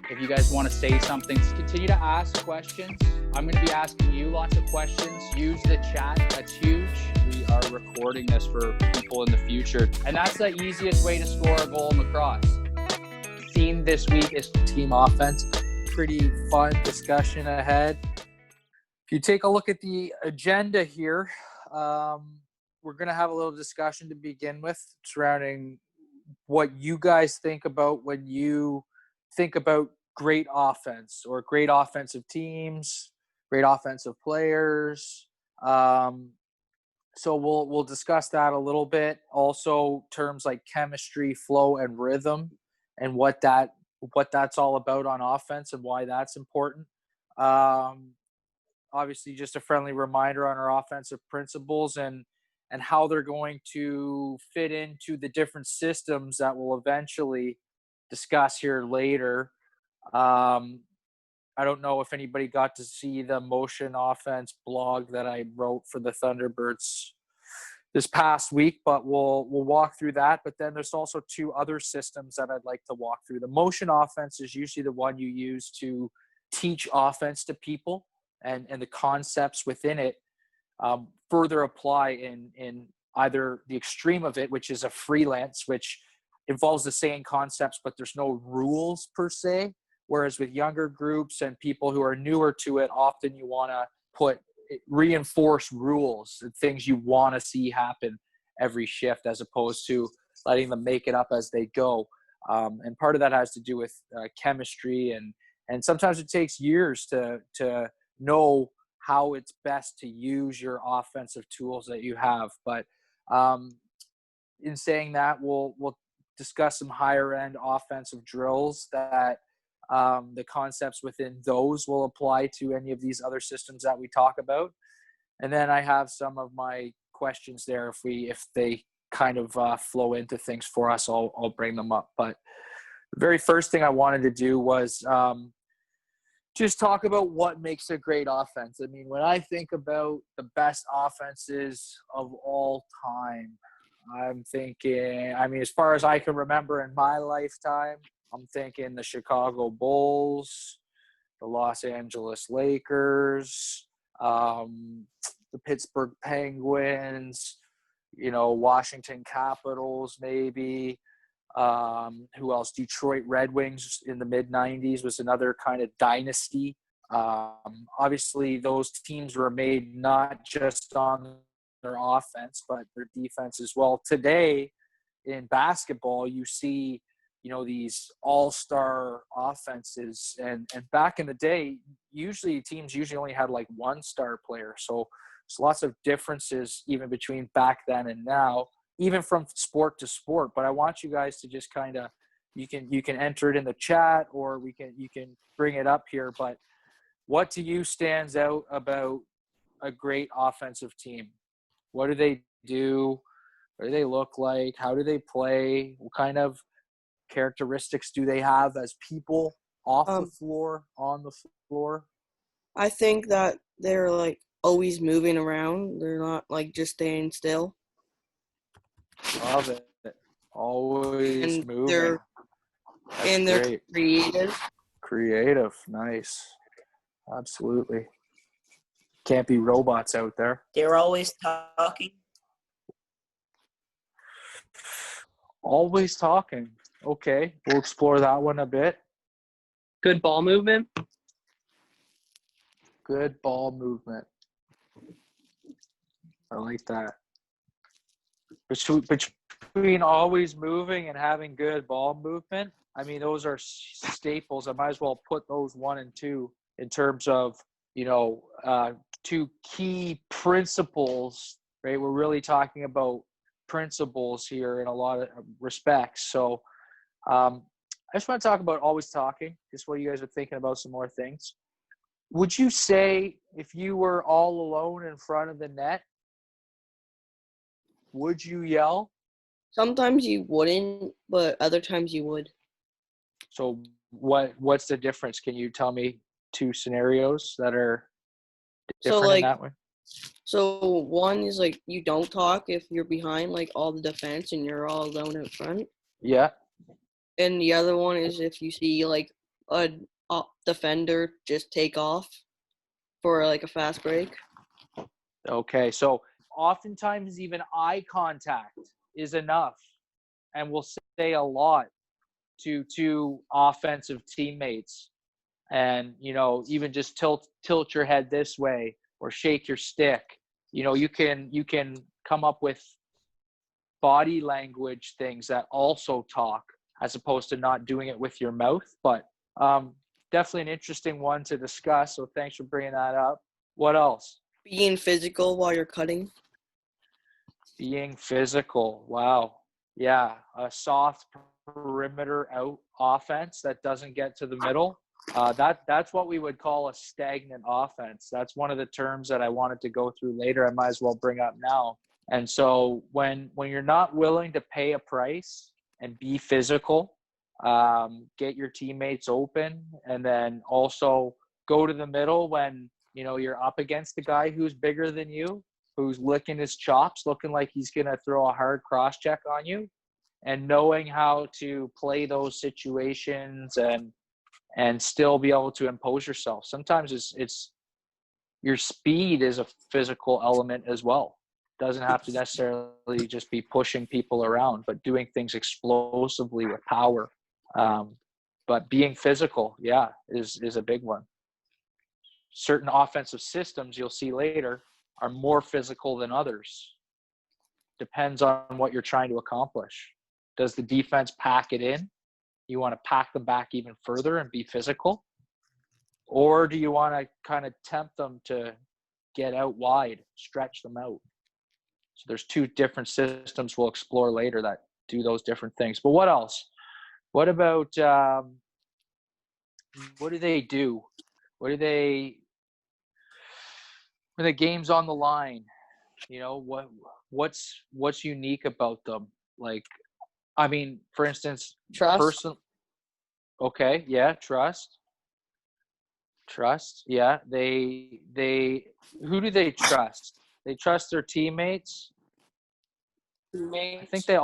If you guys want to say something, continue to ask questions. I'm going to be asking you lots of questions. Use the chat. That's huge. We are recording this for people in the future. And that's the easiest way to score a goal in lacrosse. The theme this week is team offense. Pretty fun discussion ahead. If you take a look at the agenda here, we're going to have a little discussion to begin with surrounding what you guys think about when you think about great offense or great offensive teams, great offensive players. So we'll discuss that a little bit. Also, terms like chemistry, flow, and rhythm, and what that's all about on offense and why that's important. Obviously, just a friendly reminder on our offensive principles and how they're going to fit into the different systems that we'll eventually discuss here later. I don't know if anybody got to see the motion offense blog that I wrote for the Thunderbirds this past week, but we'll walk through that. But then there's also two other systems that I'd like to walk through. The motion offense is usually the one you use to teach offense to people, and the concepts within it further apply in either the extreme of it, which is a freelance, which involves the same concepts, but there's no rules per se. Whereas with younger groups and people who are newer to it, often you want to reinforce rules and things you want to see happen every shift, as opposed to letting them make it up as they go. And part of that has to do with chemistry, and sometimes it takes years to know how it's best to use your offensive tools that you have. But in saying that, we'll discuss some higher end offensive drills that the concepts within those will apply to any of these other systems that we talk about. And then I have some of my questions there. If they kind of flow into things for us, I'll bring them up. But the very first thing I wanted to do was just talk about what makes a great offense. I mean, when I think about the best offenses of all time, I'm thinking, as far as I can remember in my lifetime, I'm thinking the Chicago Bulls, the Los Angeles Lakers, the Pittsburgh Penguins, Washington Capitals maybe. Who else? Detroit Red Wings in the mid-90s was another kind of dynasty. Obviously, those teams were made not just on their offense, but their defense as well. Today, in basketball, you see, these all-star offenses. And back in the day, teams only had like one star player. So there's lots of differences even between back then and now, even from sport to sport. But I want you guys to just kind of, you can enter it in the chat, or you can bring it up here. But what to you stands out about a great offensive team? What do they do? What do they look like? How do they play? What kind of characteristics do they have as people off the floor, on the floor? I think that they're like always moving around. They're not like just staying still. Love it. Always and moving. They're great. Creative. Nice. Absolutely. Can't be robots out there. They're always talking. Always talking. Okay, we'll explore that one a bit. Good ball movement. Good ball movement. I like that. Between always moving and having good ball movement, those are staples. I might as well put those 1 and 2 in terms of, two key principles, right? We're really talking about principles here in a lot of respects. So I just want to talk about always talking, just while you guys are thinking about some more things. Would you say if you were all alone in front of the net, would you yell? Sometimes you wouldn't, but other times you would. So what's the difference? Can you tell me two scenarios that are different in that way? So one is like you don't talk if you're behind like all the defense and you're all alone in front. Yeah. And the other one is if you see like a defender just take off for like a fast break. Okay, so oftentimes even eye contact is enough and will say a lot to two offensive teammates. And, you know, even just tilt your head this way or shake your stick. You know, you can come up with body language things that also talk as opposed to not doing it with your mouth. But definitely an interesting one to discuss. So thanks for bringing that up. What else? Being physical while you're cutting. Being physical. Wow. Yeah. A soft perimeter out offense that doesn't get to the middle. That's what we would call a stagnant offense. That's one of the terms that I wanted to go through later. I might as well bring up now. And so when you're not willing to pay a price and be physical, get your teammates open, and then also go to the middle when, you know, you're up against a guy who's bigger than you, who's licking his chops, looking like he's going to throw a hard cross check on you, and knowing how to play those situations and still be able to impose yourself. Sometimes it's your speed is a physical element as well. Doesn't have to necessarily just be pushing people around, but doing things explosively with power. But being physical, yeah, is a big one. Certain offensive systems you'll see later are more physical than others. Depends on what you're trying to accomplish. Does the defense pack it in? You want to pack them back even further and be physical? Or do you want to kind of tempt them to get out wide, stretch them out? So there's two different systems we'll explore later that do those different things. But what else? What about what do they do? What do they when the game's on the line? You know, what's unique about them? Like, I mean, for instance, Trust. Okay, yeah, trust, yeah. They who do they trust? They trust their teammates. I think they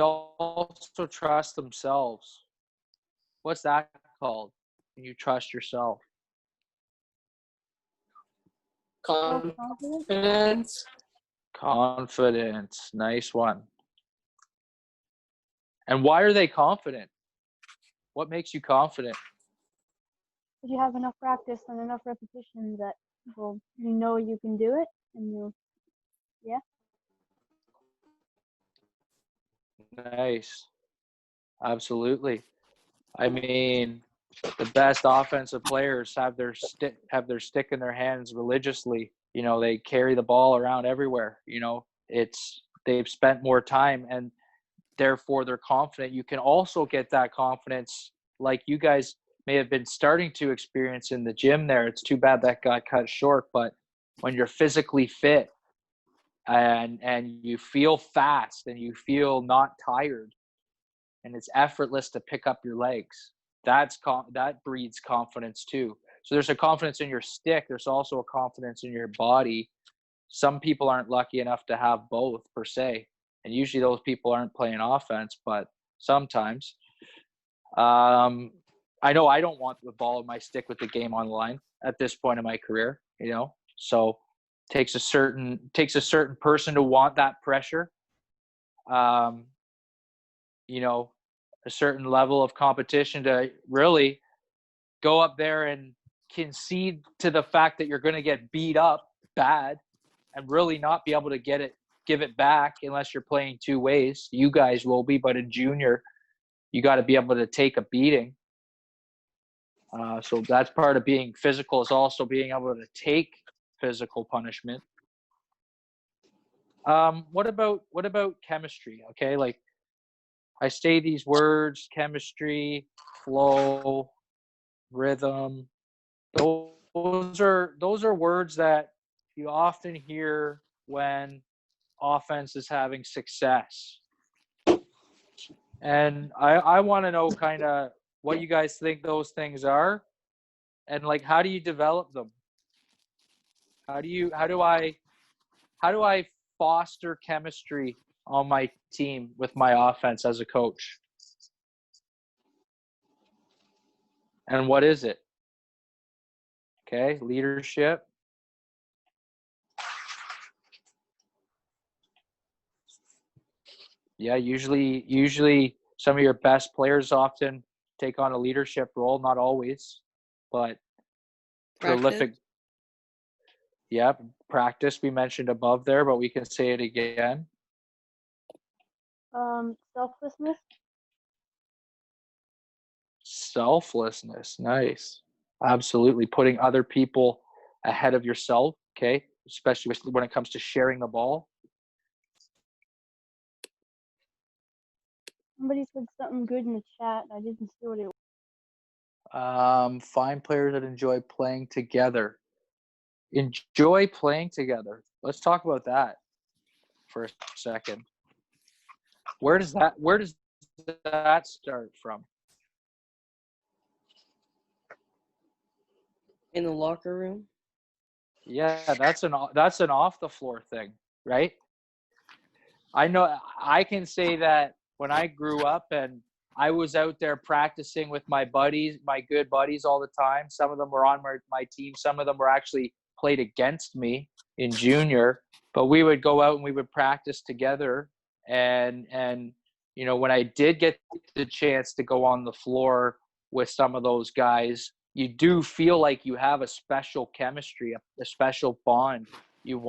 also trust themselves. What's that called? When you trust yourself? Confidence. Confidence. Nice one. And why are they confident? What makes you confident? If you have enough practice and enough repetition that, well, you know you can do it, and yeah. Nice. Absolutely. I mean, the best offensive players have their stick in their hands religiously. You know, they carry the ball around everywhere. You know, they've spent more time and therefore they're confident. You can also get that confidence like you guys may have been starting to experience in the gym there. It's too bad that got cut short, but when you're physically fit and you feel fast and you feel not tired and it's effortless to pick up your legs, that breeds confidence too. So there's a confidence in your stick. There's also a confidence in your body. Some people aren't lucky enough to have both per se. And usually those people aren't playing offense, but sometimes. I know I don't want the ball in my stick with the game on the line at this point in my career, you know. So takes a certain person to want that pressure. You know, a certain level of competition to really go up there and concede to the fact that you're going to get beat up bad and really not be able to give it back unless you're playing two ways. You guys will be, but in junior, you got to be able to take a beating. So that's part of being physical, is also being able to take physical punishment. What about chemistry? Okay, like I say these words: chemistry, flow, rhythm. Those are words that you often hear when offense is having success. And I want to know kind of what you guys think those things are, and like how do you develop them? How do I foster chemistry on my team with my offense as a coach? And what is it? Okay, leadership. Yeah, usually some of your best players often take on a leadership role, not always, but prolific. Practice. Yep, practice we mentioned above there, but we can say it again. Selflessness. Selflessness, nice. Absolutely, putting other people ahead of yourself, okay? Especially when it comes to sharing the ball. Somebody said something good in the chat. I didn't see what it was. Find players that enjoy playing together. Enjoy playing together. Let's talk about that for a second. Where does that start from? In the locker room. Yeah, that's an off the floor thing, right? I know I can say that when I grew up and I was out there practicing with my buddies, my good buddies all the time. Some of them were on my team. Some of them were actually played against me in junior, but we would go out and we would practice together. And you know, when I did get the chance to go on the floor with some of those guys, you do feel like you have a special chemistry, a special bond. You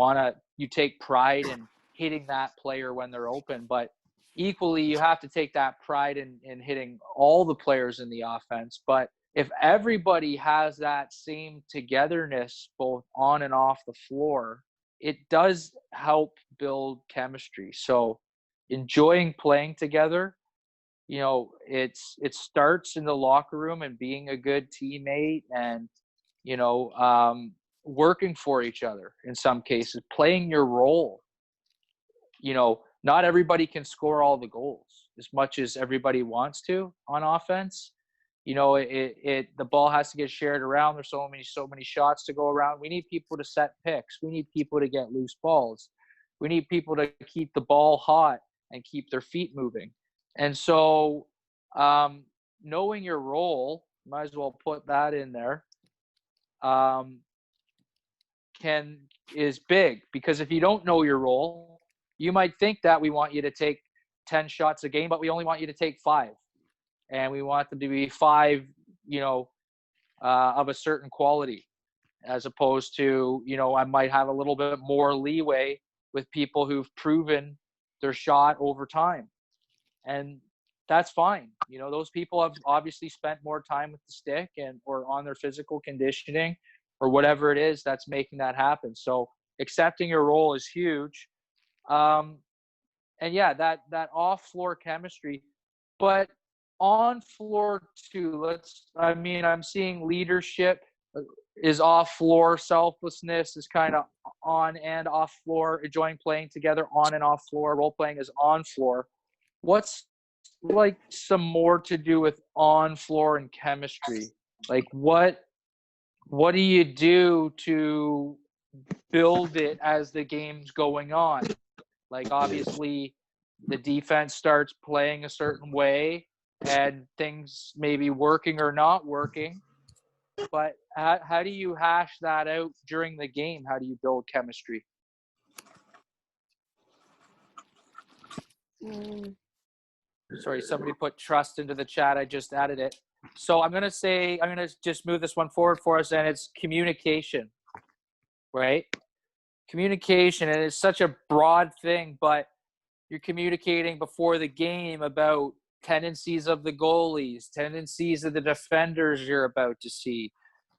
take pride in hitting that player when they're open, but equally you have to take that pride in hitting all the players in the offense. But if everybody has that same togetherness both on and off the floor, it does help build chemistry. So enjoying playing together, you know, it starts in the locker room and being a good teammate and, you know, working for each other in some cases, playing your role. You know, not everybody can score all the goals as much as everybody wants to on offense. You know, the ball has to get shared around. There's so many shots to go around. We need people to set picks. We need people to get loose balls. We need people to keep the ball hot and keep their feet moving. And so, knowing your role, might as well put that in there. Is big, because if you don't know your role, you might think that we want you to take 10 shots a game, but we only want you to take 5, and we want them to be 5, you know, of a certain quality, as opposed to, you know, I might have a little bit more leeway with people who've proven their shot over time, and that's fine. You know, those people have obviously spent more time with the stick and or on their physical conditioning or whatever it is that's making that happen. So accepting your role is huge. And yeah, that off floor chemistry, but on floor too. I'm seeing leadership is off floor, selflessness is kind of on and off floor, enjoying playing together on and off floor, role playing is on floor. What's like some more to do with on floor and chemistry? Like what do you do to build it as the game's going on? Like obviously the defense starts playing a certain way and things may be working or not working, but how do you hash that out during the game? How do you build chemistry? Sorry, somebody put trust into the chat. I just added it. So I'm going to just move this one forward for us, and it's communication, right? Communication, and it's such a broad thing, but you're communicating before the game about tendencies of the goalies, tendencies of the defenders you're about to see.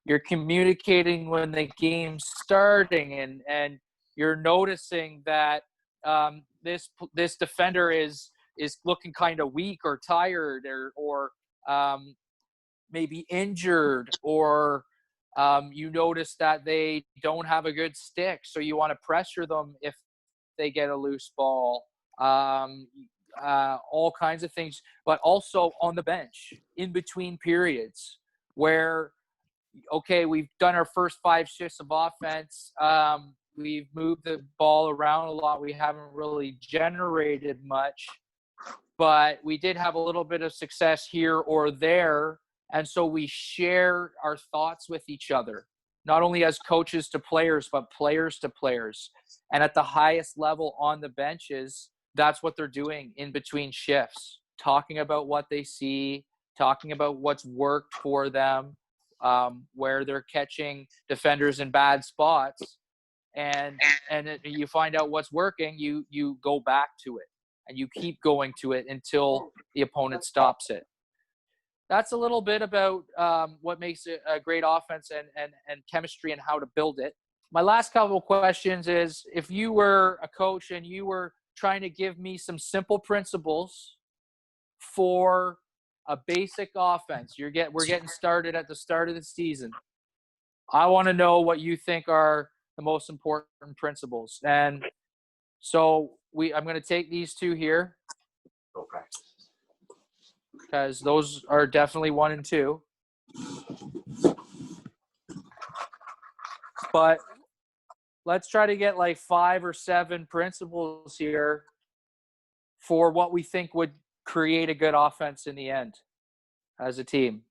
You're communicating when the game's starting, and you're noticing that this defender is looking kind of weak or tired or maybe injured, or you notice that they don't have a good stick, so you want to pressure them if they get a loose ball. All kinds of things, but also on the bench in between periods where, okay, we've done our first 5 shifts of offense. We've moved the ball around a lot. We haven't really generated much, but we did have a little bit of success here or there. And so we share our thoughts with each other, not only as coaches to players, but players to players. And at the highest level on the benches, that's what they're doing in between shifts, talking about what they see, talking about what's worked for them, where they're catching defenders in bad spots. And you find out what's working, you go back to it, and you keep going to it until the opponent stops it. That's a little bit about what makes it a great offense and chemistry and how to build it. My last couple of questions is, if you were a coach and you were trying to give me some simple principles for a basic offense, we're getting started at the start of the season. I want to know what you think are the most important principles. And so I'm going to take these two here, because those are definitely 1 and 2. But let's try to get like 5 or 7 principles here for what we think would create a good offense in the end as a team.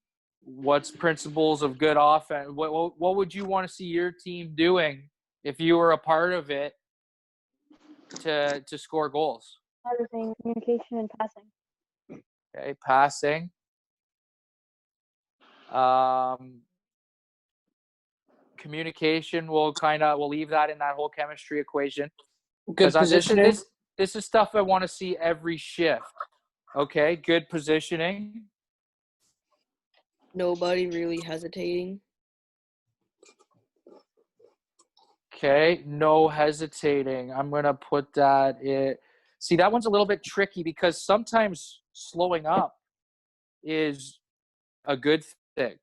What's principles of good offense? What would you want to see your team doing if you were a part of it to score goals? Everything, communication and passing. Okay, passing. Communication, we'll leave that in that whole chemistry equation. Good positioning. This is stuff I want to see every shift. Okay, good positioning. Nobody really hesitating. Okay, no hesitating. I'm going to put that in. See, that one's a little bit tricky because sometimes slowing up is a good thing.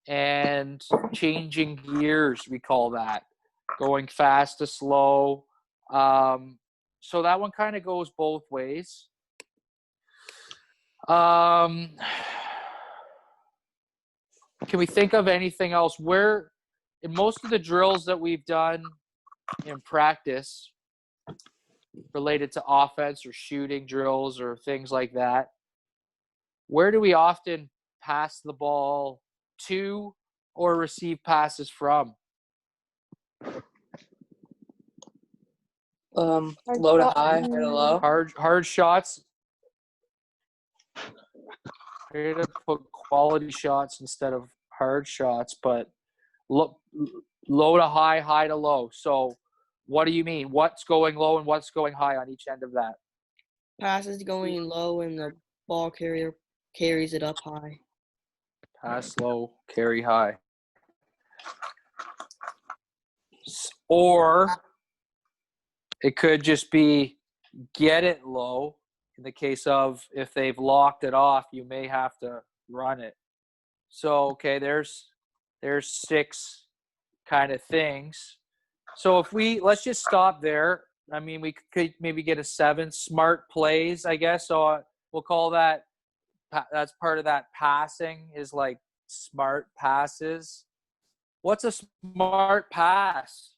And changing gears, we call that. Going fast to slow. So that one kind of goes both ways. Can we think of anything else? Where, in most of the drills that we've done in practice related to offense or shooting drills or things like that, where do we often pass the ball to or receive passes from? Low to high, high to low. Hard shots. We're going to put quality shots instead of hard shots, but low to high, high to low. So what do you mean? What's going low and what's going high on each end of that? Passes going low and the ball carrier carries it up high. Pass low, carry high. Or it could just be get it low. In the case of if they've locked it off, you may have to run it. So, okay, there's 6 kind of things. So let's just stop there. I mean, we could maybe get a 7 smart plays, I guess. So we'll call that, that's part of that passing, is like smart passes. What's a smart pass?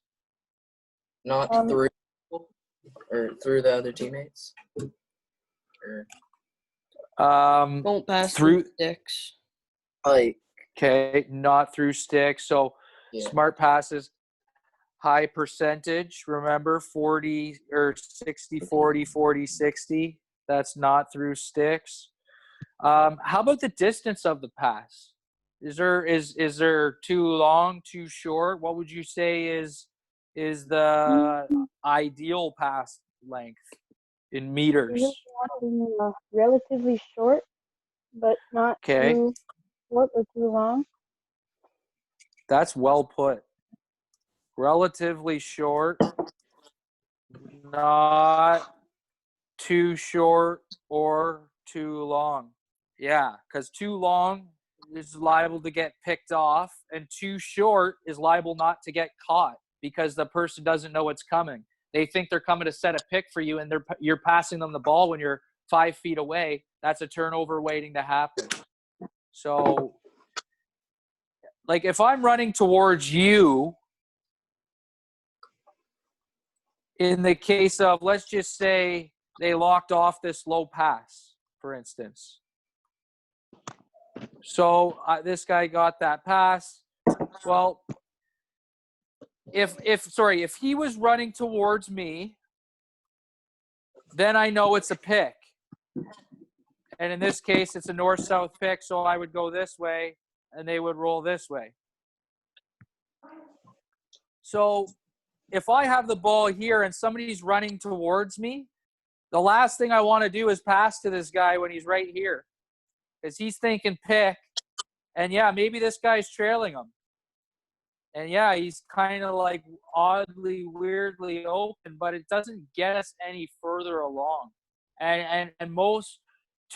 Not through or through the other teammates. Don't pass through sticks. Like, okay, not through sticks. So yeah. Smart passes, high percentage. Remember, 40 or 60, 40, 40, 60. That's not through sticks. How about the distance of the pass? Is there too long, too short? What would you say is the ideal pass length in meters? Relatively short, but not too short or too long. That's well put. Relatively short, not too short or too long. Yeah, because too long is liable to get picked off, and too short is liable not to get caught because the person doesn't know what's coming. They think they're coming to set a pick for you, and you're passing them the ball when you're 5 feet away. That's a turnover waiting to happen. So, like, if I'm running towards you, in the case of, let's just say they locked off this low pass, for instance. So this guy got that pass. Well, if he was running towards me, then I know it's a pick. And in this case, it's a north-south pick, so I would go this way, and they would roll this way. So if I have the ball here and somebody's running towards me, the last thing I want to do is pass to this guy when he's right here, because he's thinking pick. And, yeah, maybe this guy's trailing him. And, yeah, he's kind of like oddly, weirdly open, but it doesn't get us any further along. And most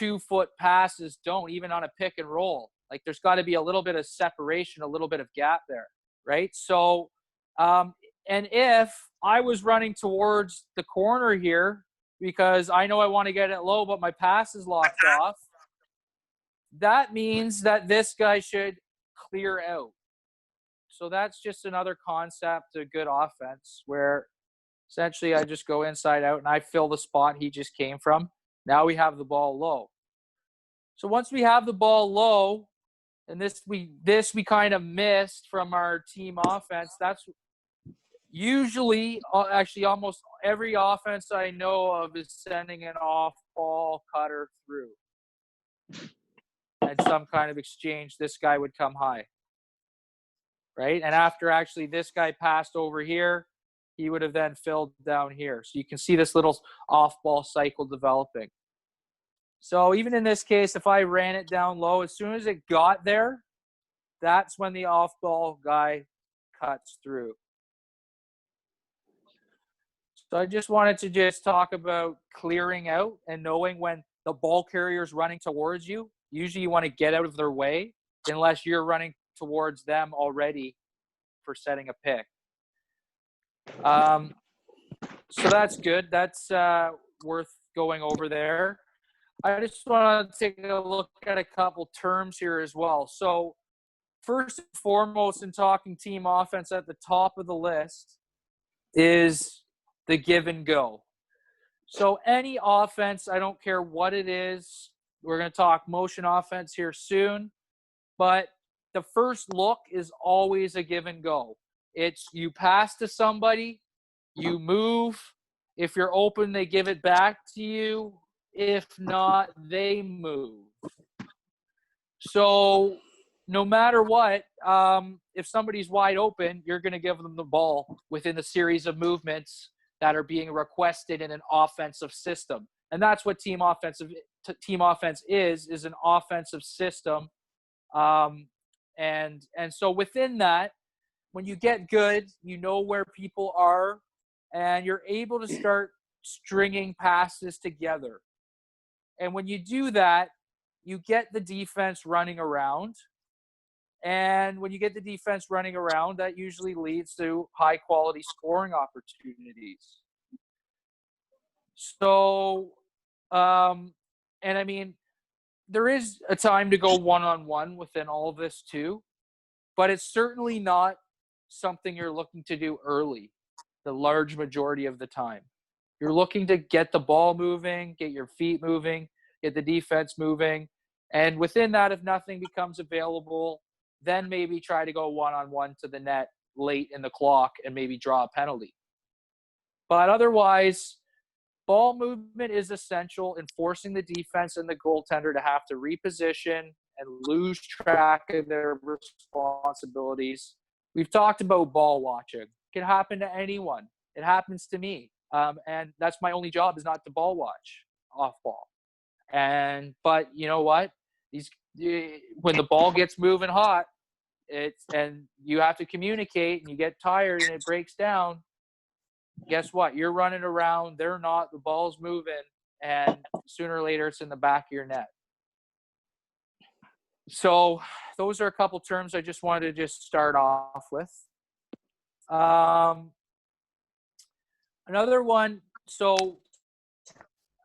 2-foot passes don't, even on a pick and roll. Like, there's got to be a little bit of separation, a little bit of gap there, right? So, and if I was running towards the corner here because I know I want to get it low, but my pass is locked off, that means that this guy should clear out. So that's just another concept of good offense where essentially I just go inside out and I fill the spot he just came from. Now we have the ball low. So once we have the ball low, and this we kind of missed from our team offense, that's usually, actually almost every offense I know of is sending an off-ball cutter through. And some kind of exchange, this guy would come high. Right? And after actually this guy passed over here, he would have then filled down here. So you can see this little off-ball cycle developing. So even in this case, if I ran it down low, as soon as it got there, that's when the off-ball guy cuts through. So I just wanted to just talk about clearing out and knowing when the ball carrier is running towards you. Usually you want to get out of their way unless you're running towards them already for setting a pick. So that's good. That's worth going over there. I just want to take a look at a couple terms here as well. So first and foremost, in talking team offense, at the top of the list is the give and go. So any offense, I don't care what it is, we're going to talk motion offense here soon, but the first look is always a give and go. It's you pass to somebody, you move. If you're open, they give it back to you. If not, they move. So no matter what, if somebody's wide open, you're going to give them the ball within a series of movements that are being requested in an offensive system. And that's what team offense is an offensive system. And so within that, when you get good, you know where people are, and you're able to start stringing passes together. And when you do that, you get the defense running around. And when you get the defense running around, that usually leads to high-quality scoring opportunities. So, and I mean, there is a time to go one-on-one within all of this too, but it's certainly not something you're looking to do early, the large majority of the time. You're looking to get the ball moving, get your feet moving, get the defense moving. And within that, if nothing becomes available, then maybe try to go one-on-one to the net late in the clock and maybe draw a penalty. But otherwise, ball movement is essential in forcing the defense and the goaltender to have to reposition and lose track of their responsibilities. We've talked about ball watching. It can happen to anyone. It happens to me. And that's my only job, is not to ball watch off ball. But you know what? When the ball gets moving hot, and you have to communicate and you get tired and it breaks down, guess what? You're running around, they're not, the ball's moving, and sooner or later it's in the back of your net. So those are a couple terms I just wanted to just start off with. Another one, so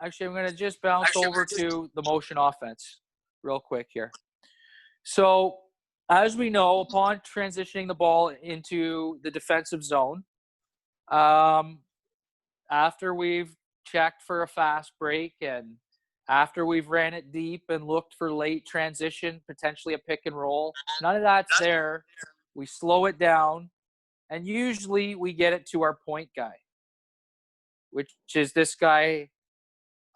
actually I'm going to just bounce over to the motion offense real quick here. So as we know, upon transitioning the ball into the defensive zone, after we've checked for a fast break and after we've ran it deep and looked for late transition, potentially a pick and roll. None of that's there. We slow it down, and usually we get it to our point guy, which is this guy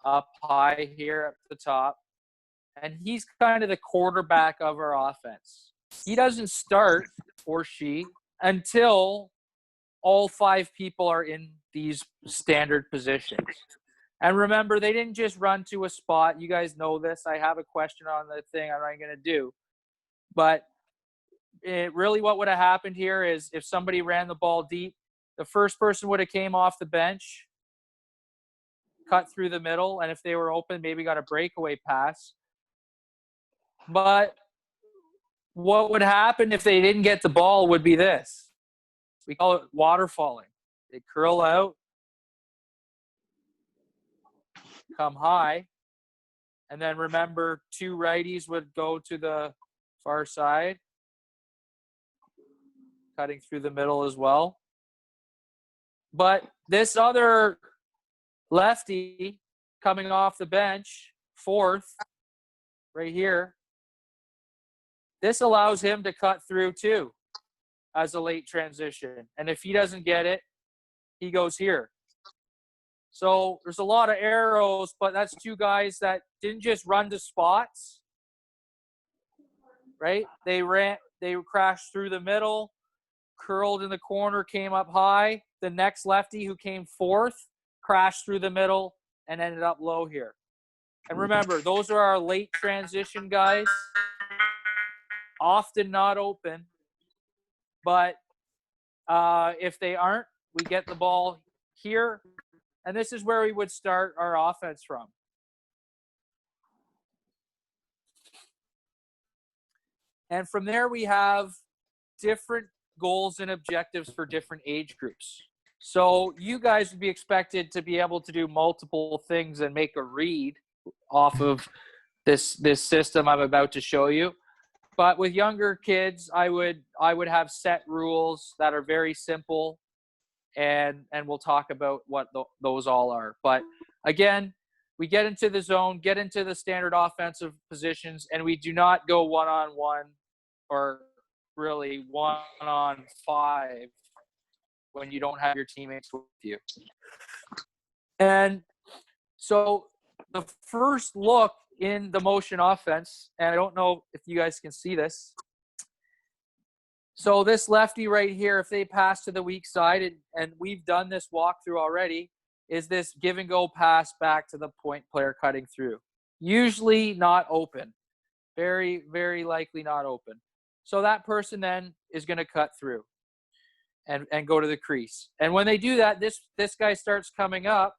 up high here at the top. And he's kind of the quarterback of our offense. He doesn't start, or she, until all 5 people are in these standard positions. And remember, they didn't just run to a spot. You guys know this. I have a question on the thing I'm not going to do. But really what would have happened here is if somebody ran the ball deep, the first person would have came off the bench, cut through the middle, and if they were open, maybe got a breakaway pass. But what would happen if they didn't get the ball would be this. We call it waterfalling. They curl out, come high, and then remember 2 righties would go to the far side, cutting through the middle as well. But this other lefty coming off the bench, 4th, right here, this allows him to cut through too as a late transition. And if he doesn't get it, he goes here. So there's a lot of arrows, but that's 2 guys that didn't just run to spots, right? They crashed through the middle, curled in the corner, came up high. The next lefty who came 4th crashed through the middle and ended up low here. And remember, those are our late transition guys, often not open. But if they aren't, we get the ball here. And this is where we would start our offense from. And from there, we have different goals and objectives for different age groups. So you guys would be expected to be able to do multiple things and make a read off of this system I'm about to show you. But with younger kids, I would have set rules that are very simple, and we'll talk about what those all are. But again, we get into the zone, get into the standard offensive positions, and we do not go 1-on-1 or really 1-on-5 when you don't have your teammates with you. And so the first look in the motion offense, and I don't know if you guys can see this. So this lefty right here, if they pass to the weak side, and we've done this walkthrough already, is this give and go pass back to the point player cutting through. Usually not open. Very, very likely not open. So that person then is going to cut through and go to the crease. And when they do that, this guy starts coming up.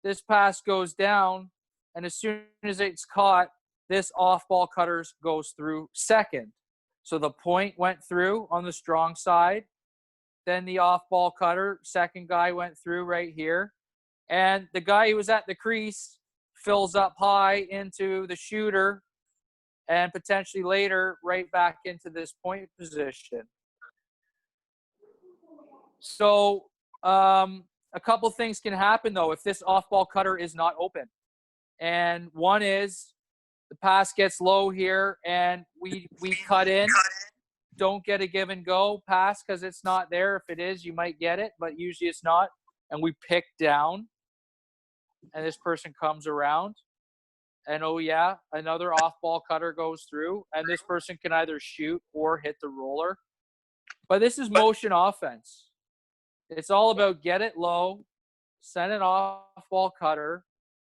This pass goes down, and as soon as it's caught, this off-ball cutter goes through second. So the point went through on the strong side. Then the off-ball cutter, second guy went through right here. And the guy who was at the crease fills up high into the shooter and potentially later right back into this point position. So a couple things can happen, though, if this off-ball cutter is not open. And one is the pass gets low here, and we cut in. Don't get a give and go pass because it's not there. If it is, you might get it, but usually it's not. And we pick down, and this person comes around. And, oh, yeah, another off-ball cutter goes through, and this person can either shoot or hit the roller. But this is motion offense. It's all about get it low, send an off-ball cutter,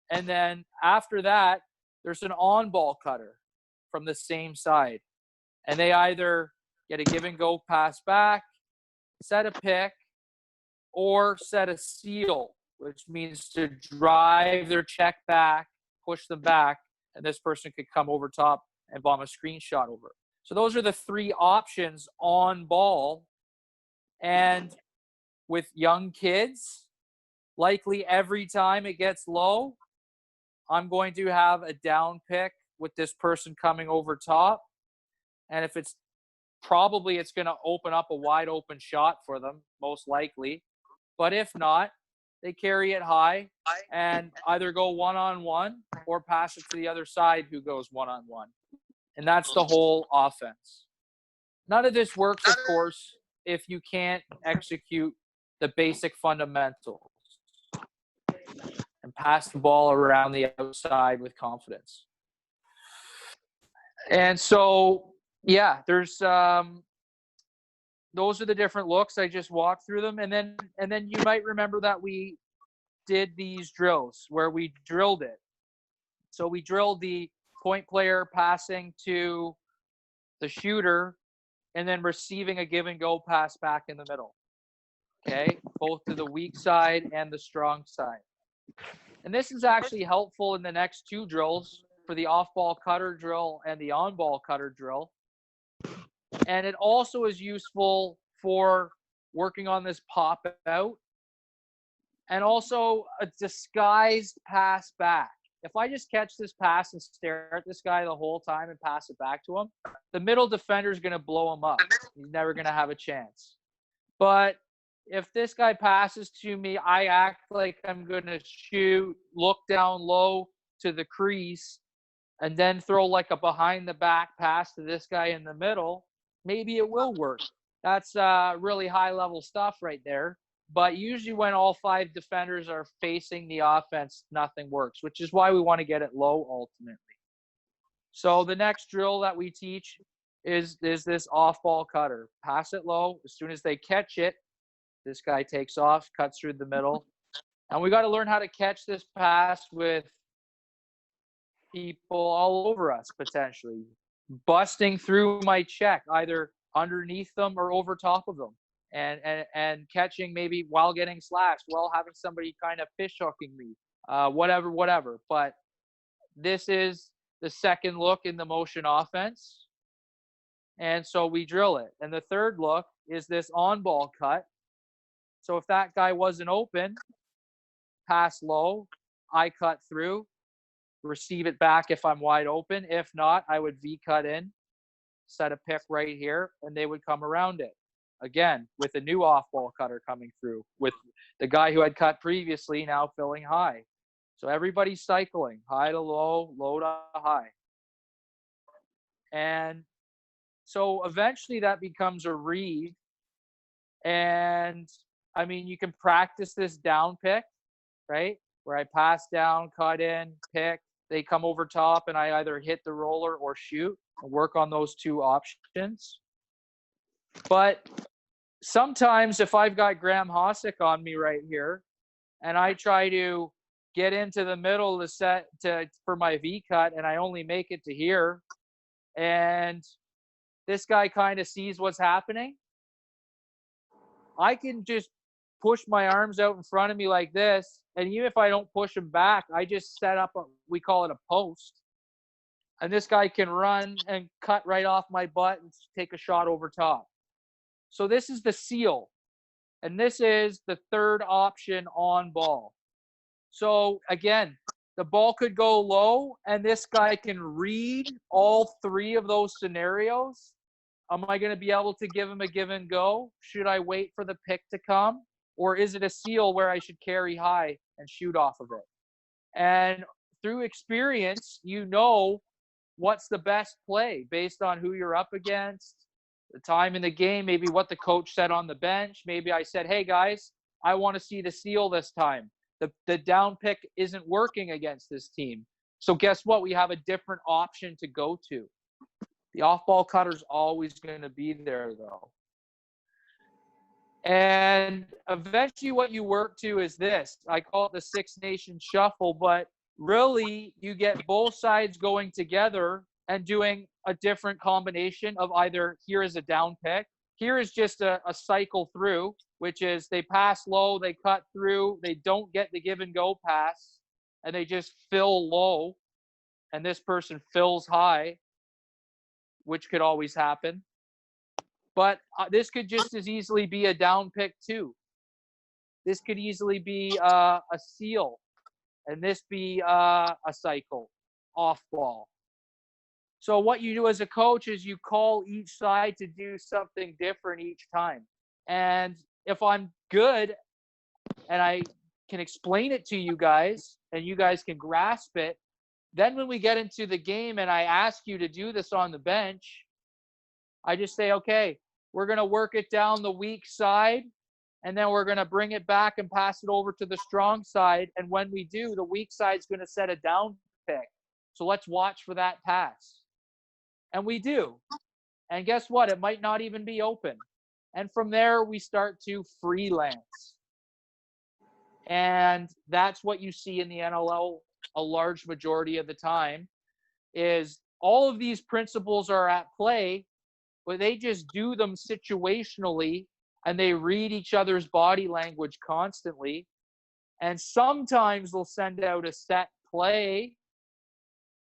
and then after that, there's an on-ball cutter from the same side. And they either get a give-and-go pass back, set a pick, or set a seal, which means to drive their check back, push them back, and this person could come over top and bomb a screenshot over. So those are the 3 options on ball. And with young kids, likely every time it gets low, I'm going to have a down pick with this person coming over top. And if it's probably, it's going to open up a wide open shot for them, most likely. But if not, they carry it high and either go one-on-one or pass it to the other side who goes one-on-one. And that's the whole offense. None of this works, of course, if you can't execute the basic fundamentals and pass the ball around the outside with confidence. And so, yeah, there's those are the different looks. I just walked through them, and then you might remember that we did these drills where we drilled it. So we drilled the point player passing to the shooter and then receiving a give and go pass back in the middle. Okay, both to the weak side and the strong side. And this is actually helpful in the next two drills for the off-ball cutter drill and the on-ball cutter drill. And it also is useful for working on this pop out and also a disguised pass back. If I just catch this pass and stare at this guy the whole time and pass it back to him, the middle defender is going to blow him up. He's never going to have a chance. But if this guy passes to me, I act like I'm going to shoot, look down low to the crease, and then throw like a behind-the-back pass to this guy in the middle, maybe it will work. That's really high-level stuff right there. But usually when all five defenders are facing the offense, nothing works, which is why we want to get it low ultimately. So the next drill that we teach is this off-ball cutter. Pass it low. As soon as they catch it, this guy takes off, cuts through the middle. And we got to learn how to catch this pass with people all over us, potentially. Busting through my check, either underneath them or over top of them. And catching maybe while getting slashed, while having somebody kind of fish hooking me, whatever. But this is the second look in the motion offense. And so we drill it. And the third look is this on-ball cut. So if that guy wasn't open, pass low, I cut through, receive it back if I'm wide open. If not, I would V-cut in, set a pick right here, and they would come around it. Again, with a new off-ball cutter coming through, with the guy who had cut previously now filling high. So everybody's cycling, high to low, low to high. And so eventually that becomes a read. And, I mean, you can practice this down pick, right? Where I pass down, cut in, pick. They come over top, and I either hit the roller or shoot and work on those two options. But sometimes if I've got Graham Hossack on me right here and I try to get into the middle for my V cut and I only make it to here, and this guy kind of sees what's happening, I can just push my arms out in front of me like this, and even if I don't push him back, I just set up we call it a post, and this guy can run and cut right off my butt and take a shot over top. So this is the seal, and this is the third option on ball. So again, the ball could go low, and this guy can read all three of those scenarios. Am I going to be able to give him a give and go? Should I wait for the pick to come? Or is it a seal where I should carry high and shoot off of it? And through experience, you know what's the best play based on who you're up against, the time in the game, maybe what the coach said on the bench. Maybe I said, hey, guys, I want to see the seal this time. The down pick isn't working against this team. So guess what? We have a different option to go to. The off-ball cutter's always going to be there, though. And eventually what you work to is this. I call it the Six Nations Shuffle, but really you get both sides going together and doing a different combination of either here is a down pick, here is just a cycle through, which is they pass low, they cut through, they don't get the give and go pass, and they just fill low, and this person fills high, which could always happen. But this could just as easily be a down pick too. This could easily be a seal, and this be a cycle, off ball. So what you do as a coach is you call each side to do something different each time. And if I'm good and I can explain it to you guys and you guys can grasp it, then when we get into the game and I ask you to do this on the bench, I just say, okay, we're going to work it down the weak side, and then we're going to bring it back and pass it over to the strong side. And when we do, the weak side's going to set a down pick. So let's watch for that pass. And we do. And guess what? It might not even be open. And from there, we start to freelance. And that's what you see in the NLL a large majority of the time, is all of these principles are at play, but they just do them situationally, and they read each other's body language constantly. And sometimes they'll send out a set play.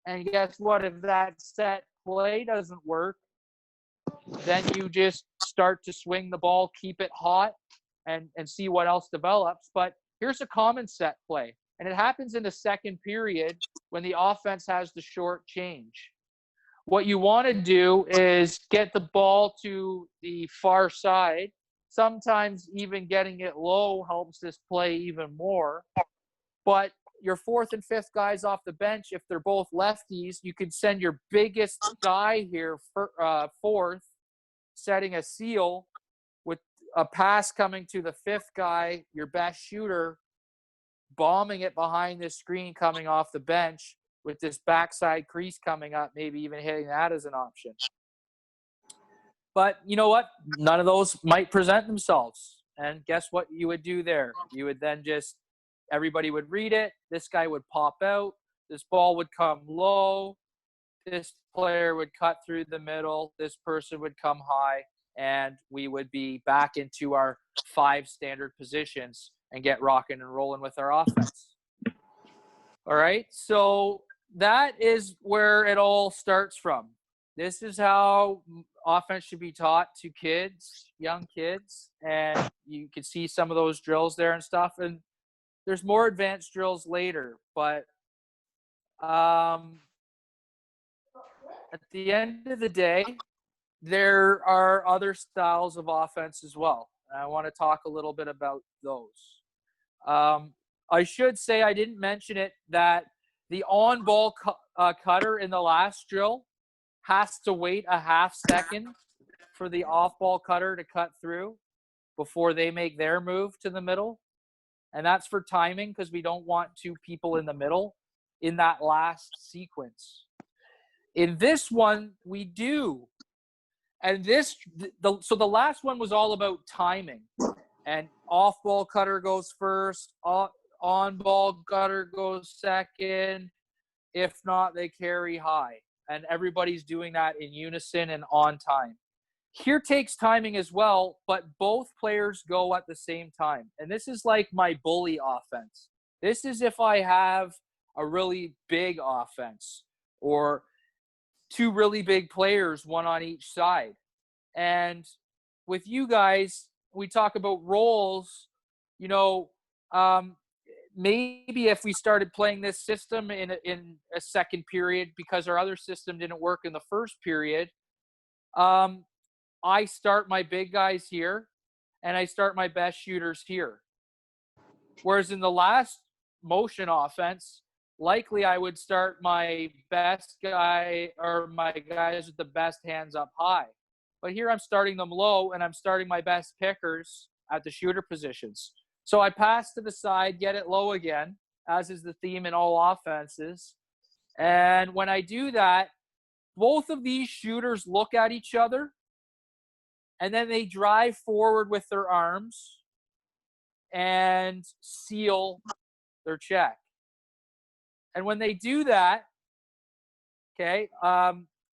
And guess what? If that set play doesn't work, then you just start to swing the ball, keep it hot, and see what else develops. But here's a common set play. And it happens in the second period when the offense has the short change. What you want to do is get the ball to the far side. Sometimes even getting it low helps this play even more. But your fourth and fifth guys off the bench, if they're both lefties, you can send your biggest guy here for, fourth, setting a seal with a pass coming to the fifth guy, your best shooter, bombing it behind this screen coming off the bench with this backside crease coming up, maybe even hitting that as an option. But you know what? None of those might present themselves. And guess what you would do there? You would then just, everybody would read it. This guy would pop out. This ball would come low. This player would cut through the middle. This person would come high. And we would be back into our 5 standard positions and get rocking and rolling with our offense. All right. So that is where it all starts from. This is how offense should be taught to kids, young kids. And you can see some of those drills there and stuff. And there's more advanced drills later. But at the end of the day, there are other styles of offense as well. And I want to talk a little bit about those. I should say, I didn't mention it, that the on-ball cutter in the last drill has to wait a half second for the off-ball cutter to cut through before they make their move to the middle. And that's for timing, because we don't want 2 people in the middle in that last sequence. In this one, we do. And so the last one was all about timing. And off-ball cutter goes first, on-ball cutter goes second. If not, they carry high. And everybody's doing that in unison and on time. Here takes timing as well, but both players go at the same time. And this is like my bully offense. This is if I have a really big offense or 2 really big players, one on each side. And with you guys, we talk about roles, you know, maybe if we started playing this system in a second period because our other system didn't work in the first period, I start my big guys here and I start my best shooters here. Whereas in the last motion offense, likely I would start my best guy or my guys with the best hands up high. But here I'm starting them low and I'm starting my best pickers at the shooter positions. So I pass to the side, get it low again, as is the theme in all offenses. And when I do that, both of these shooters look at each other and then they drive forward with their arms and seal their check. And when they do that, okay,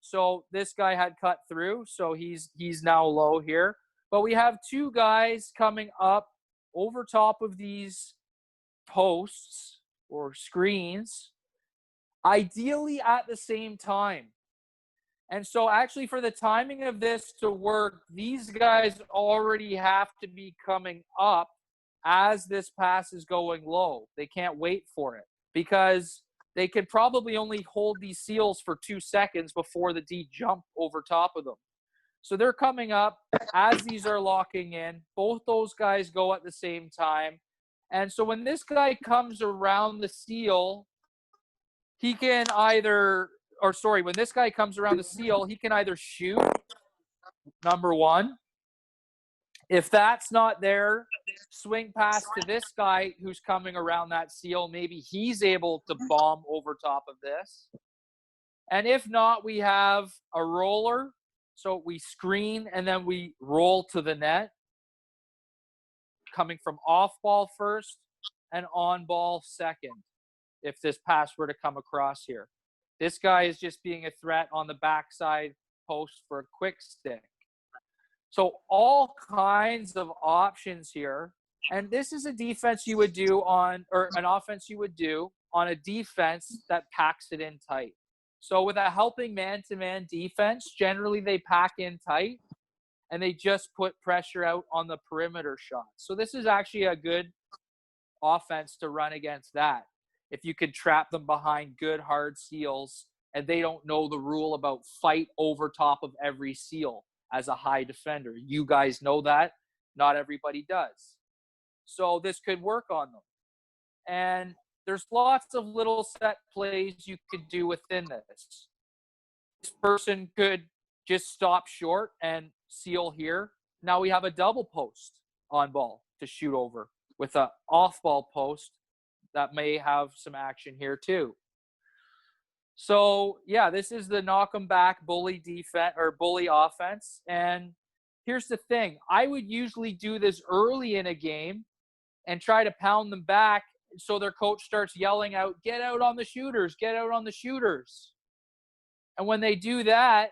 so this guy had cut through, so he's now low here. But we have 2 guys coming up over top of these posts or screens, ideally at the same time. And so actually for the timing of this to work, these guys already have to be coming up as this pass is going low. They can't wait for it because they could probably only hold these seals for 2 seconds before the D jump over top of them. So they're coming up as these are locking in. Both those guys go at the same time. And so when this guy comes around the seal, he can either, or sorry, when this guy comes around the seal, he can either shoot, number one. If that's not there, swing pass to this guy who's coming around that seal. Maybe he's able to bomb over top of this. And if not, we have a roller. So we screen and then we roll to the net, coming from off ball first and on ball second, if this pass were to come across here. This guy is just being a threat on the backside post for a quick stick. So all kinds of options here. And this is a defense you would do on, or an offense you would do on a defense that packs it in tight. So with a helping man-to-man defense, generally they pack in tight and they just put pressure out on the perimeter shots. So this is actually a good offense to run against that. If you could trap them behind good hard seals and they don't know the rule about fight over top of every seal as a high defender. You guys know that. Not everybody does. So this could work on them. And there's lots of little set plays you could do within this. This person could just stop short and seal here. Now we have a double post on ball to shoot over with an off ball post that may have some action here too. So yeah, this is the knock 'em back bully defense or bully offense. And here's the thing. I would usually do this early in a game and try to pound them back so their coach starts yelling out, get out on the shooters, get out on the shooters. And when they do that,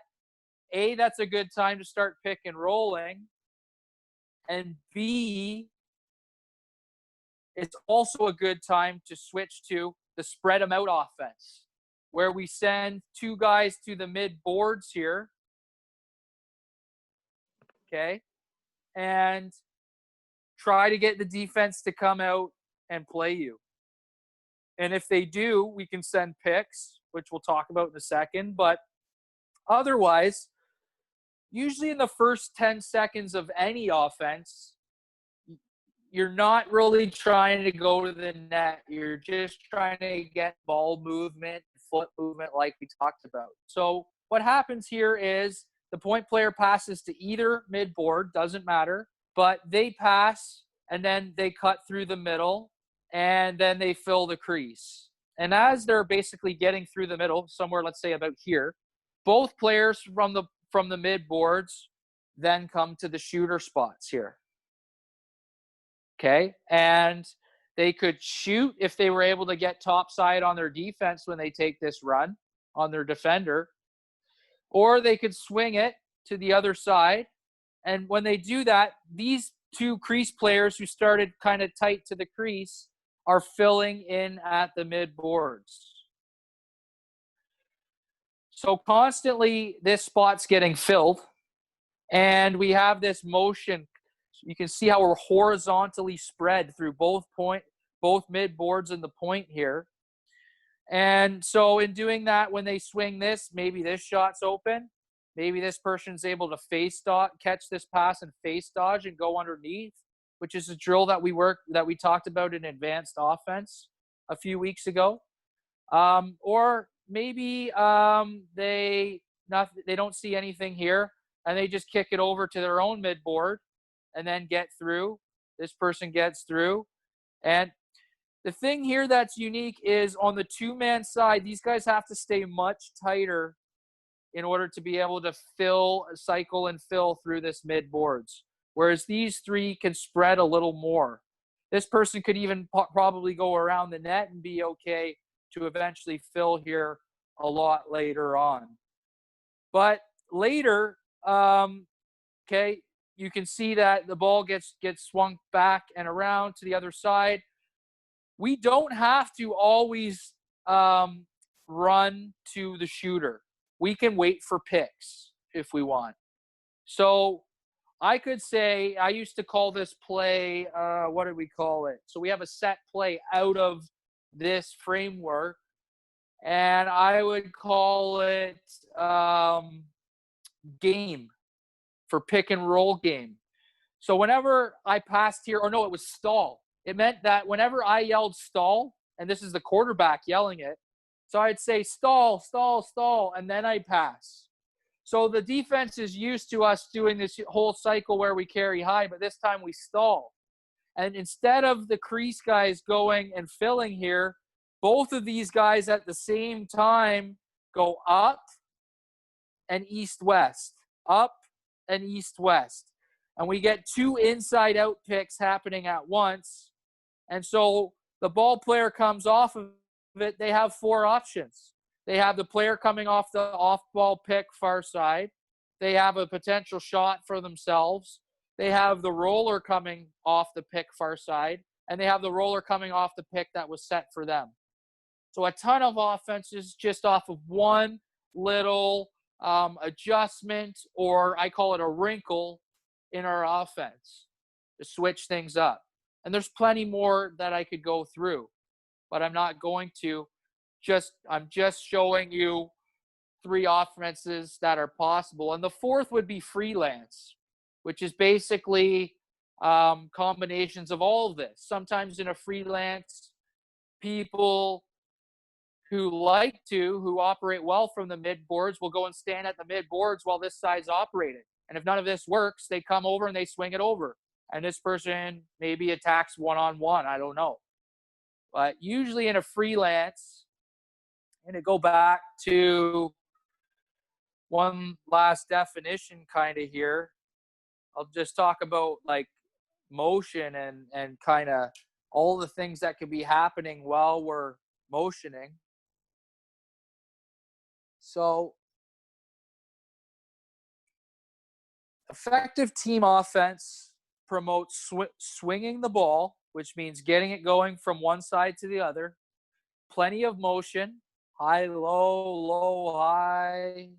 A, that's a good time to start pick and rolling. And B, it's also a good time to switch to the spread them out offense, where we send two guys to the mid boards here. Okay. And try to get the defense to come out and play you. And if they do, we can send picks, which we'll talk about in a second. But otherwise, usually in the first 10 seconds of any offense, you're not really trying to go to the net. You're just trying to get ball movement, foot movement like we talked about. So what happens here is the point player passes to either mid-board, doesn't matter, but they pass and then they cut through the middle and then they fill the crease. And as they're basically getting through the middle, somewhere, let's say about here, both players from the mid-boards then come to the shooter spots here. Okay, and they could shoot if they were able to get topside on their defense when they take this run on their defender, or they could swing it to the other side. And when they do that, these two crease players who started kind of tight to the crease are filling in at the mid boards. So constantly this spot's getting filled, and we have this motion. You can see how we're horizontally spread through both mid boards and the point here. And so in doing that, when they swing this, maybe this shot's open. Maybe this person's able to face dodge, catch this pass and face dodge and go underneath, which is a drill that we talked about in advanced offense a few weeks ago. Or maybe they don't see anything here and they just kick it over to their own mid board and then get through. This person gets through. And the thing here that's unique is on the two-man side, these guys have to stay much tighter in order to be able to cycle and fill through this mid boards. Whereas these three can spread a little more. This person could even probably go around the net and be okay to eventually fill here a lot later on. But later, okay, you can see that the ball gets swung back and around to the other side. We don't have to always run to the shooter. We can wait for picks if we want. So I could say, I used to call this play, what did we call it? So we have a set play out of this framework, and I would call it game for pick and roll game. So whenever I passed here, or no, it was stall. it meant that whenever I yelled stall, and this is the quarterback yelling it, so I'd say stall, stall, stall, and then I'd pass. So the defense is used to us doing this whole cycle where we carry high, but this time we stall. And instead of the crease guys going and filling here, both of these guys at the same time go up and east-west, up and east-west. And we get 2 inside-out picks happening at once. And so the ball player comes off of it. They have 4 options. They have the player coming off the off-ball pick far side. They have a potential shot for themselves. They have the roller coming off the pick far side. And they have the roller coming off the pick that was set for them. So a ton of offenses just off of one little adjustment, or I call it a wrinkle in our offense to switch things up. And there's plenty more that I could go through, but I'm not going to. I'm just showing you 3 offenses that are possible. And the 4th would be freelance, which is basically combinations of all of this. Sometimes in a freelance, people who operate well from the mid boards will go and stand at the mid boards while this side's operating. And if none of this works, they come over and they swing it over. And this person maybe attacks one-on-one. I don't know. But usually in a freelance, and to go back to one last definition kind of here, I'll just talk about like motion and kind of all the things that could be happening while we're motioning. So effective team offense promotes swinging the ball, which means getting it going from one side to the other. Plenty of motion, high, low, low, high,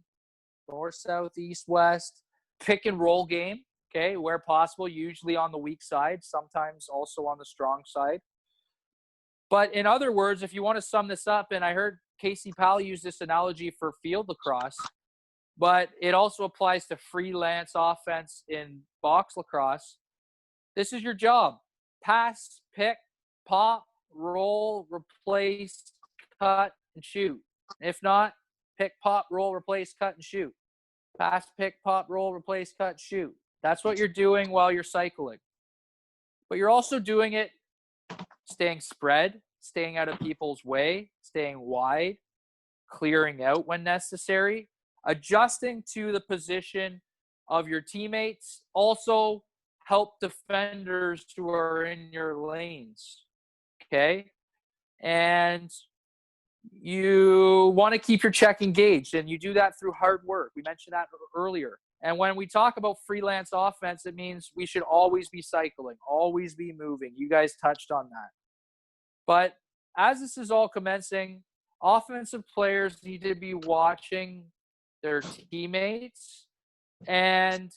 north, south, east, west. Pick and roll game, okay, where possible, usually on the weak side, sometimes also on the strong side. But in other words, if you want to sum this up, and I heard Casey Powell use this analogy for field lacrosse, but it also applies to freelance offense in box lacrosse. This is your job. Pass, pick, pop, roll, replace, cut, and shoot. If not, pick, pop, roll, replace, cut, and shoot. Pass, pick, pop, roll, replace, cut, shoot. That's what you're doing while you're cycling. But you're also doing it staying spread, staying out of people's way, staying wide, clearing out when necessary, adjusting to the position of your teammates. Also, help defenders who are in your lanes, okay? And you want to keep your check engaged, and you do that through hard work. We mentioned that earlier. And when we talk about freelance offense, it means we should always be cycling, always be moving. You guys touched on that. But as this is all commencing, offensive players need to be watching their teammates and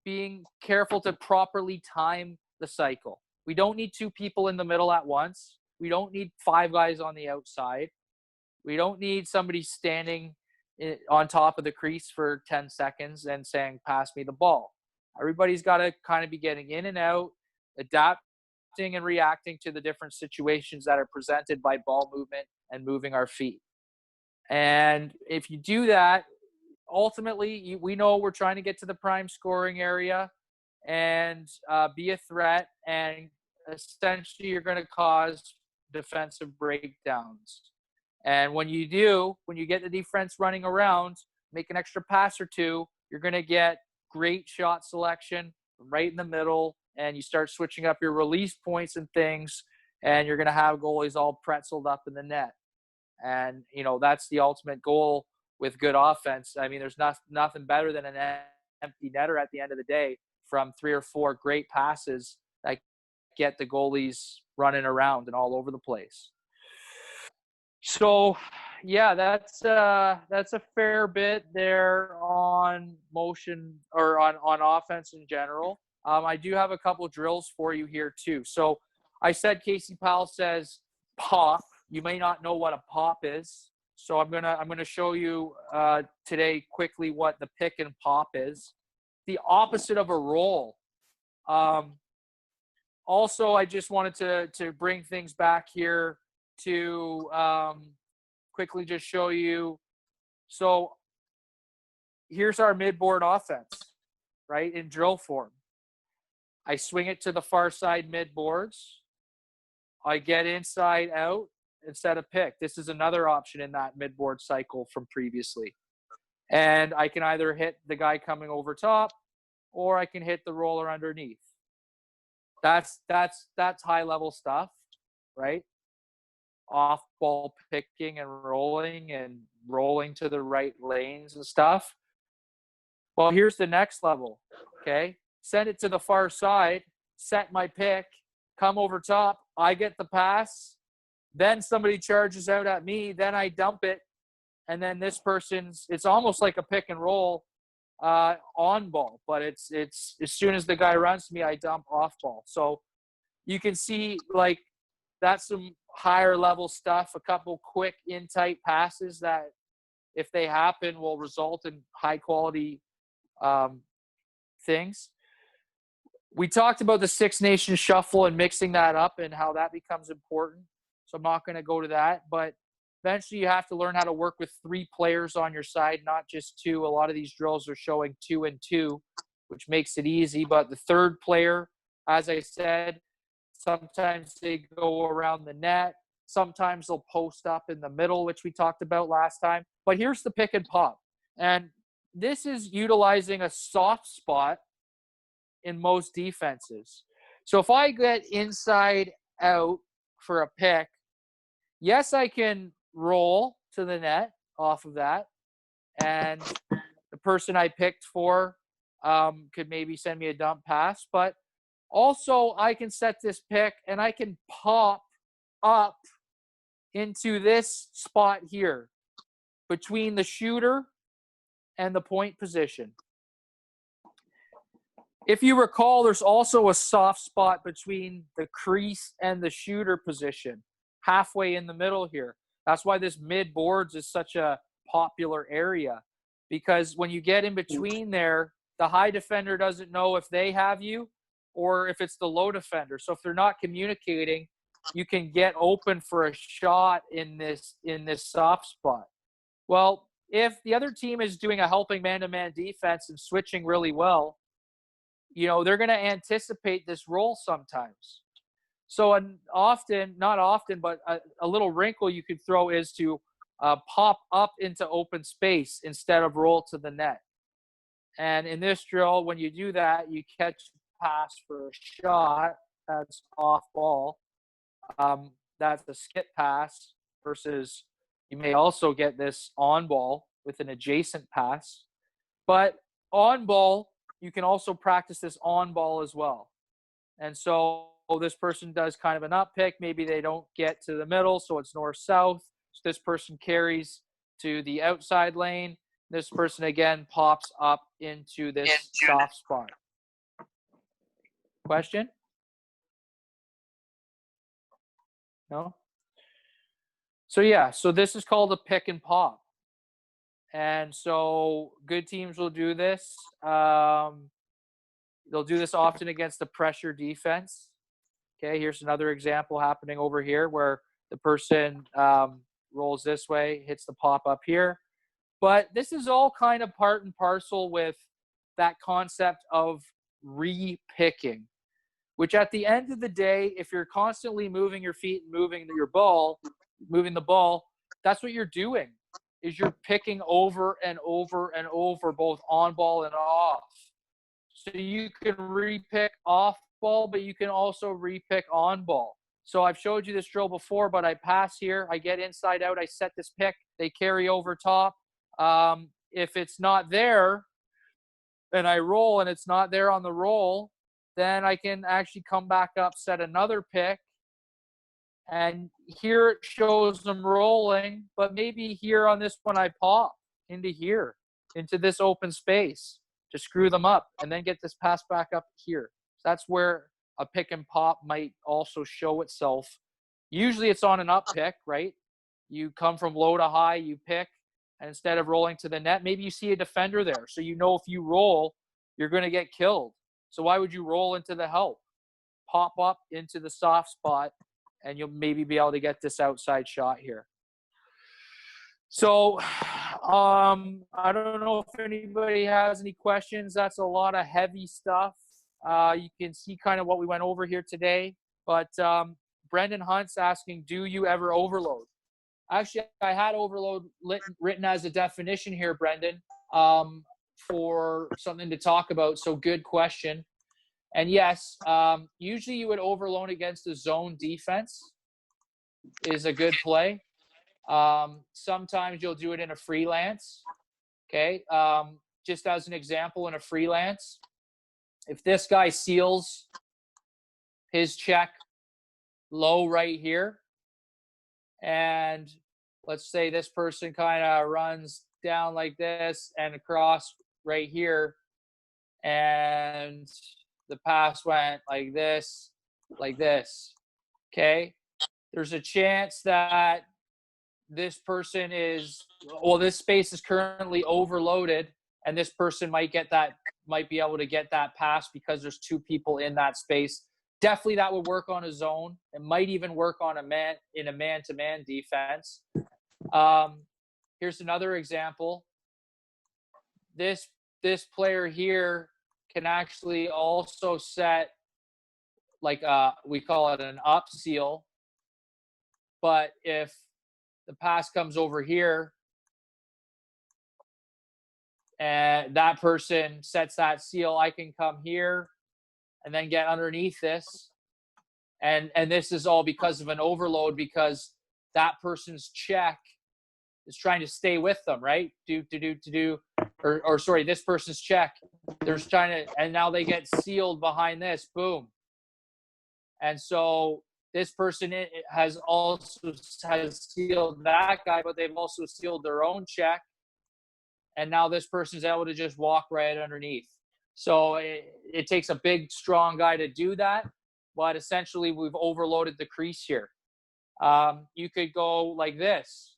being careful to properly time the cycle. We don't need 2 people in the middle at once. We don't need 5 guys on the outside. We don't need somebody standing on top of the crease for 10 seconds and saying, pass me the ball. Everybody's got to kind of be getting in and out, adapting and reacting to the different situations that are presented by ball movement and moving our feet. And if you do that, ultimately, we know we're trying to get to the prime scoring area and be a threat. And essentially, you're going to cause defensive breakdowns. And when you get the defense running around, make an extra pass or 2, you're going to get great shot selection right in the middle, and you start switching up your release points and things, and you're going to have goalies all pretzeled up in the net. And, that's the ultimate goal with good offense. I mean, there's nothing better than an empty netter at the end of the day from 3 or 4 great passes that get the goalies running around and all over the place. So, yeah, that's a fair bit there on motion or on offense in general. I do have a couple drills for you here too. So I said Casey Powell says pop. You may not know what a pop is. So I'm gonna show you today quickly what the pick and pop is. The opposite of a roll. Also, I just wanted to bring things back here to quickly just show you. So here's our midboard offense, right, in drill form. I swing it to the far side midboards. I get inside out instead of pick. This is another option in that midboard cycle from previously. And I can either hit the guy coming over top or I can hit the roller underneath. That's high level stuff, right? Off ball picking and rolling to the right lanes and stuff. Well, here's the next level. Okay. Send it to the far side, set my pick, come over top. I get the pass. Then somebody charges out at me. Then I dump it. And then this it's almost like a pick and roll on ball, but it's as soon as the guy runs to me, I dump off ball. So you can see like that's some higher level stuff, a couple quick in tight passes that if they happen will result in high quality things. We talked about the Six Nations shuffle and mixing that up and how that becomes important. So I'm not going to go to that, but eventually you have to learn how to work with 3 players on your side, not just 2. A lot of these drills are showing 2 and 2, which makes it easy. But the third player, as I said, sometimes they go around the net. Sometimes they'll post up in the middle, which we talked about last time. But here's the pick and pop. And this is utilizing a soft spot in most defenses. So if I get inside out for a pick, yes, I can roll to the net off of that. And the person I picked for could maybe send me a dump pass. But also I can set this pick and I can pop up into this spot here between the shooter and the point position. If you recall, there's also a soft spot between the crease and the shooter position, halfway in the middle here. That's why this mid boards is such a popular area, because when you get in between there, the high defender doesn't know if they have you or if it's the low defender. So if they're not communicating, you can get open for a shot in this soft spot. Well, if the other team is doing a helping man-to-man defense and switching really well, you know, they're going to anticipate this roll sometimes. So not often, but a little wrinkle you could throw is to pop up into open space instead of roll to the net. And in this drill, when you do that, you catch a pass for a shot that's off ball. That's a skip pass versus you may also get this on ball with an adjacent pass. But on ball, you can also practice this on ball as well. And so this person does kind of an up pick. Maybe they don't get to the middle, so it's north-south. So this person carries to the outside lane. This person, again, pops up into this soft spot. Question? No? So, yeah, so this is called a pick and pop. And so good teams will do this. They'll do this often against the pressure defense. Okay, here's another example happening over here where the person rolls this way, hits the pop up here. But this is all kind of part and parcel with that concept of re-picking, which at the end of the day, if you're constantly moving your feet and moving the ball, that's what you're doing, is you're picking over and over and over, both on ball and off. So you can re-pick off ball, but you can also re-pick on ball. So I've showed you this drill before, but I pass here, I get inside out, I set this pick, they carry over top. If it's not there and I roll and it's not there on the roll, then I can actually come back up, set another pick. And here it shows them rolling, but maybe here on this one I pop into here, into this open space to screw them up and then get this pass back up here. So that's where a pick and pop might also show itself. Usually it's on an up pick, right? You come from low to high, you pick, and instead of rolling to the net, maybe you see a defender there. So you know if you roll, you're going to get killed. So why would you roll into the help? pop up into the soft spot, and you'll maybe be able to get this outside shot here. So I don't know if anybody has any questions. That's a lot of heavy stuff. You can see kind of what we went over here today. But Brendan Hunt's asking, do you ever overload? Actually, I had overload written as a definition here, Brendan, for something to talk about. So good question. And yes, usually you would overload against a zone defense is a good play. Sometimes you'll do it in a freelance. Okay. Just as an example, in a freelance, if this guy seals his check low right here, and let's say this person kind of runs down like this and across right here, and the pass went like this, okay? There's a chance that this person this space is currently overloaded, and this person might be able to get that pass because there's two people in that space. Definitely that would work on a zone. It might even work on a man-to-man defense. Here's another example. This player here can actually also set like we call it an up seal. But if the pass comes over here and that person sets that seal, I can come here and then get underneath this. And this is all because of an overload, because that person's check is trying to stay with them, right? Or sorry, this person's check, they're trying to, and now they get sealed behind this, boom. And so this person has sealed that guy, but they've also sealed their own check. And now this person's able to just walk right underneath. So it takes a big, strong guy to do that. But essentially, we've overloaded the crease here. You could go like this.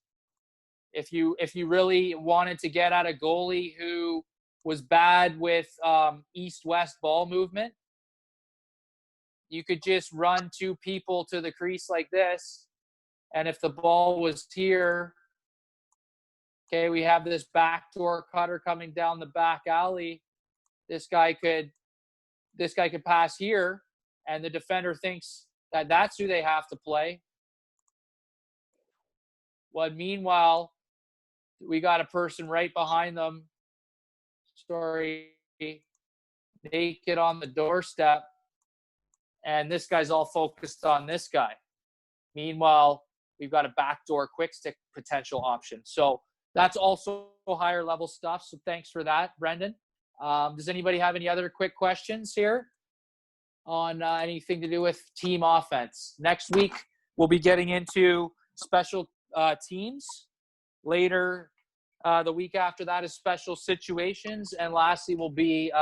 If you really wanted to get at a goalie who was bad with east-west ball movement, you could just run two people to the crease like this. And if the ball was here, okay, we have this backdoor cutter coming down the back alley. This guy could pass here, and the defender thinks that that's who they have to play. Well, meanwhile, we got a person right behind them, naked on the doorstep, and this guy's all focused on this guy. Meanwhile, we've got a backdoor quick stick potential option. So that's also higher level stuff. So thanks for that, Brendan. Does anybody have any other quick questions here on anything to do with team offense? Next week, we'll be getting into special teams. Later, the week after that is special situations. And lastly will be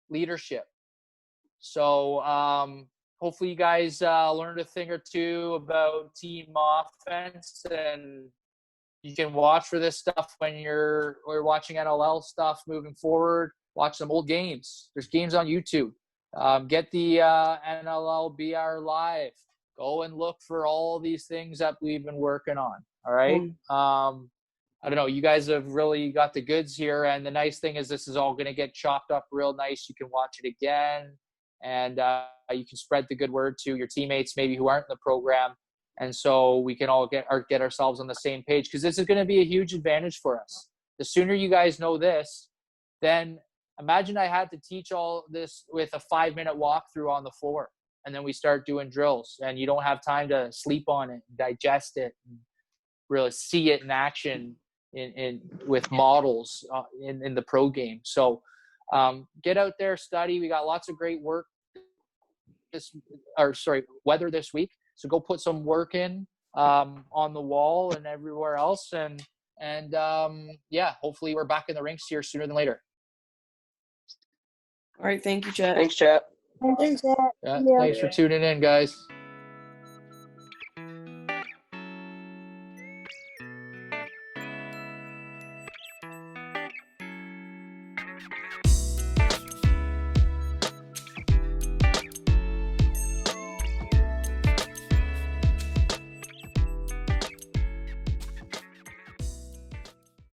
leadership. So hopefully you guys learned a thing or two about team offense, and you can watch for this stuff when you're watching NLL stuff moving forward. Watch some old games. There's games on YouTube. Get the NLL BR Live. Go and look for all these things that we've been working on. All right. I don't know. You guys have really got the goods here. And the nice thing is this is all going to get chopped up real nice. You can watch it again. And you can spread the good word to your teammates maybe who aren't in the program. And so we can all get ourselves on the same page, because this is going to be a huge advantage for us. The sooner you guys know this, then imagine I had to teach all this with a 5-minute walkthrough on the floor. And then we start doing drills, and you don't have time to sleep on it, digest it, and really see it in action with models in the pro game. So get out there, study. We got lots of great work weather this week. So go put some work in on the wall and everywhere else. And hopefully we're back in the rinks here sooner than later. All right. Thank you, Chet. Thanks, chat. Thanks, Chet. Yeah, thanks for tuning in, guys.